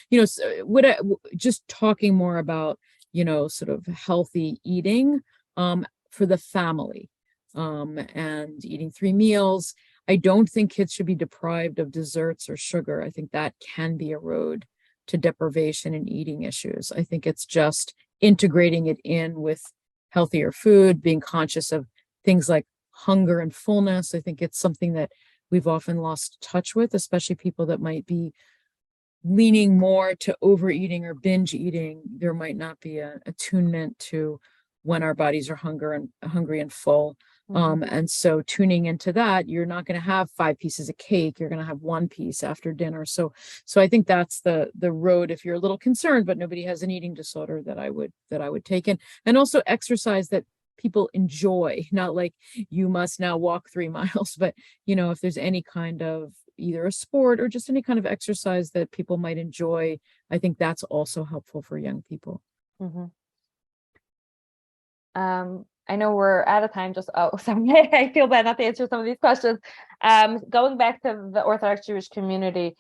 just talking more about, sort of healthy eating, for the family, and eating 3 meals. I don't think kids should be deprived of desserts or sugar. I think that can be a road to deprivation and eating issues. I think it's just integrating it in with healthier food, being conscious of things like hunger and fullness. I think it's something that we've often lost touch with, especially people that might be leaning more to overeating or binge eating. There might not be an attunement to when our bodies are hungry and full. And so tuning into that, you're not going to have 5 pieces of cake. You're going to have 1 piece after dinner. So I think that's the road if you're a little concerned, but nobody has an eating disorder that I would take in. And also exercise that people enjoy, not like you must now walk 3 miles, but if there's any kind of either a sport or just any kind of exercise that people might enjoy, I think that's also helpful for young people. I know we're out of time. Sorry, I feel bad not to answer some of these questions. Going back to the Orthodox Jewish community,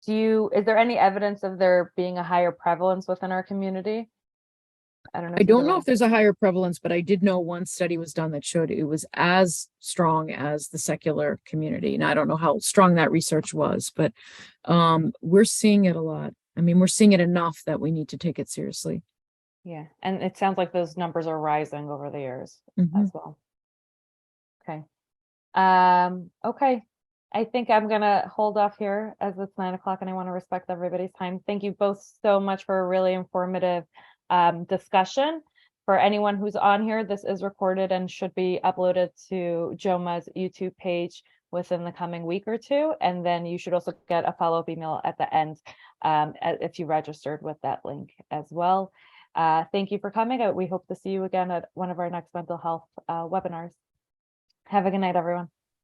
is there any evidence of there being a higher prevalence within our community? I don't know. I don't know if there's a higher prevalence, but I did know one study was done that showed it was as strong as the secular community. And I don't know how strong that research was, but we're seeing it a lot. I mean, we're seeing it enough that we need to take it seriously. Yeah, and it sounds like those numbers are rising over the years as well. Okay. Okay. I think I'm gonna hold off here as it's 9 o'clock and I want to respect everybody's time. Thank you both so much for a really informative discussion. For anyone who's on here, this is recorded and should be uploaded to JOMA's YouTube page within the coming week or two. And then you should also get a follow-up email at the end if you registered with that link as well. Thank you for coming. We hope to see you again at one of our next mental health webinars. Have a good night, everyone.